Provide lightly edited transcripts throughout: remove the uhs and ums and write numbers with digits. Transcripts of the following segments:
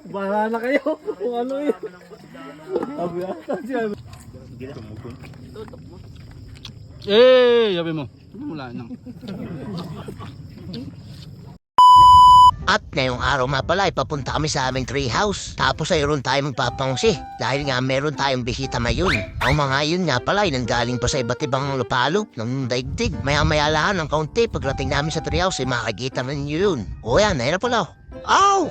Bahala na kayo kung ano yun. Sabi ata siya. Yabi mo. Wala nang. At ngayong araw nga pala ay papunta kami sa aming tree house. Tapos ay ron tayo magpapangsi dahil nga meron tayong bisita ngayon. Ang mga yun nga pala ay nanggaling pa sa iba't ibang lupalop ng daigdig. Maya-maya lang ng kaunti pagdating namin sa tree house ay makikita na ninyo yun. O yan, ayun na pala. Ow!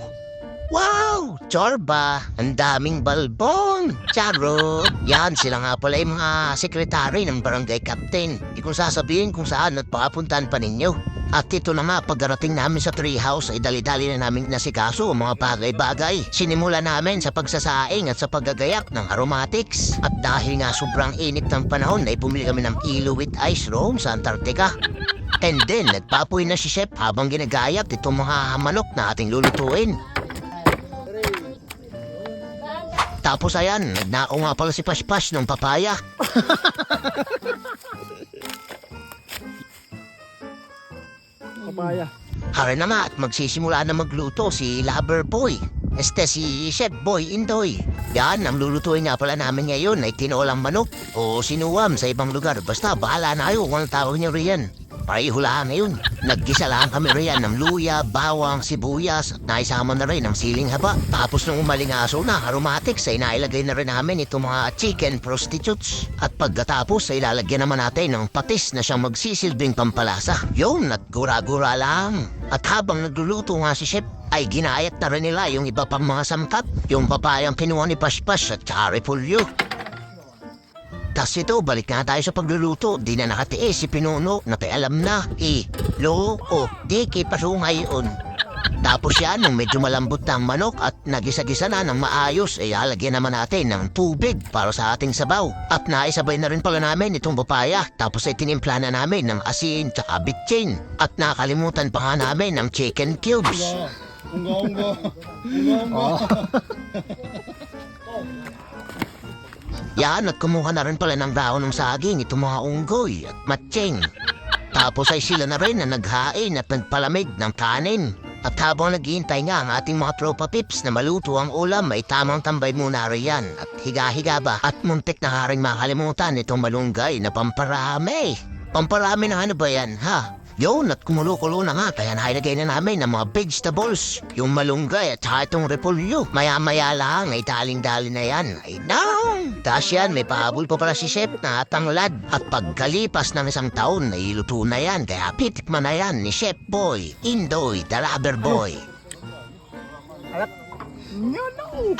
Wow! Chorba! Ang daming balbon! Charot! Yan, sila nga pala yung mga sekretary ng barangay captain. Di kong sasabihin kung saan at papuntahan pa ninyo. At ito na nga, pagdarating namin sa treehouse ay dali-dali na namin nasikaso ang mga bagay-bagay. Sinimula namin sa pagsasaing at sa paggagayak ng aromatics. At dahil nga sobrang init ng panahon ay bumili kami ng ilo with ice room sa Antarctica. And then, nagpapoy na si Chef habang ginagayat itong mga manok na ating lulutuin. Tapos ayan, nagnako nga pala si Paspas ng papaya. Papaya. Hara na nga at magsisimula na magluto si Lover Boy. Si Chef Boy Indoy. Yan, ang lulutuin nga pala namin ngayon ay tinolang manok o sinuwam sa ibang lugar. Basta bahala na kayo kung ang tawag niyo riyan. Paihulaan na yun. Naggisa lang kami riyan ng luya, bawang, sibuyas at naisama na rin ng siling haba. Tapos nung umalingaso na aromatics ay nailagay na rin namin itong mga chicken prostitutes. At pagkatapos ay lalagyan naman natin ng patis na siyang magsisilbing pampalasa. Yun, at gura-gura lang. At habang nagluluto nga si Chef, ay ginayat na rin nila yung iba pang mga sampat. Yung papayang kinuha ni Paspas at saka repolyo. Tas ito, balik nga tayo sa pagluluto. Di na nakatiis si Pinuno na alam na. Di kipaso ngayon. Tapos yan, nung medyo malambot na ang manok at nagisa-gisa na ng maayos, ay lalagyan naman natin ng tubig para sa ating sabaw. At naisabay na rin pala namin itong papaya. Tapos ay tinimpla na namin ng asin tsaka bitchin. At nakalimutan pa nga namin ng chicken cubes. Unga. Yan, at kumuha na rin pala ng dahon ng saging itong mga unggoy at matching. Tapos ay sila na rin na naghain at nagpalamig ng kanin. At habang naghihintay nga ang ating mga tropa pips na maluto ang ulam, ay tamang tambay muna riyan at higa-higa ba. At muntik na haring makalimutan itong malunggay na pamparami. Pamparami na ano ba yan, ha? Yun, at kumulo-kulo na nga, kaya nailagay na namin ng mga vegetables. Yung malunggay at saka itong repolyo. Maya-maya lang, ay daling-dali na yan. Ay no! Tapos yan, may pahabol pa pala si Chef na tanglad. At pagkalipas ng isang taon, ay luto na yan. Kaya pitikman na yan ni Chef Boy Indoy, the Lover Boy.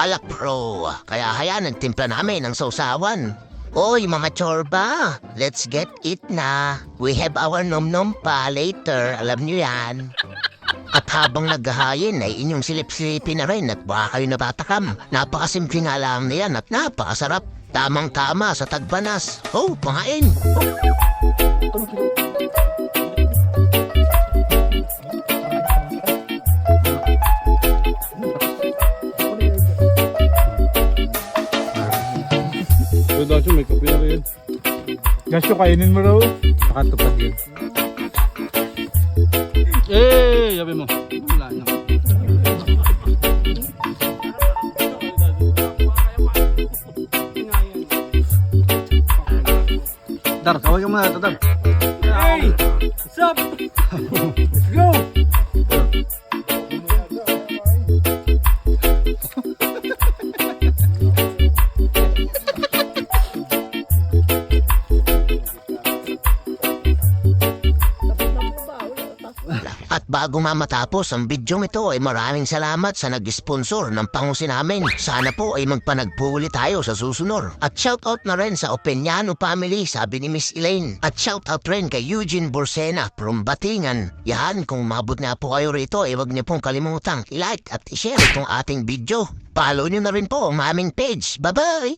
Alak pro. Kaya hayaan, nagtimpla namin ng sausawan. Oy mga chorba, let's get it na. We have our nom-nom pa later, alam nyo yan. At habang naghahayin ay inyong silip-silipin na rin at baka kayo napatakam. Napakasimple nga lang na yan at napakasarap. Tamang-tama sa tagbanas. Oh, pangain! Dasyo, may kape na rin. Dasyo, kainin mo raw. Nakatupad yun. Yabi mo. Wala nang. Dar, kaway ka muna ito, Dar. Hey! What's up? Let's go! At bago matapos ang video ito ay maraming salamat sa nag-sponsor ng pangusin namin. Sana po ay magpanagpo ulit tayo sa susunod. At shoutout na rin sa Opeñano family, sabi ni Miss Elaine. At shoutout rin kay Eugene Borsena from Batingan. Yan, kung mabot na po kayo rito, ay wag niyo pong kalimutang i-like at i-share itong ating video. Follow niyo na rin po ang aming page. Bye-bye!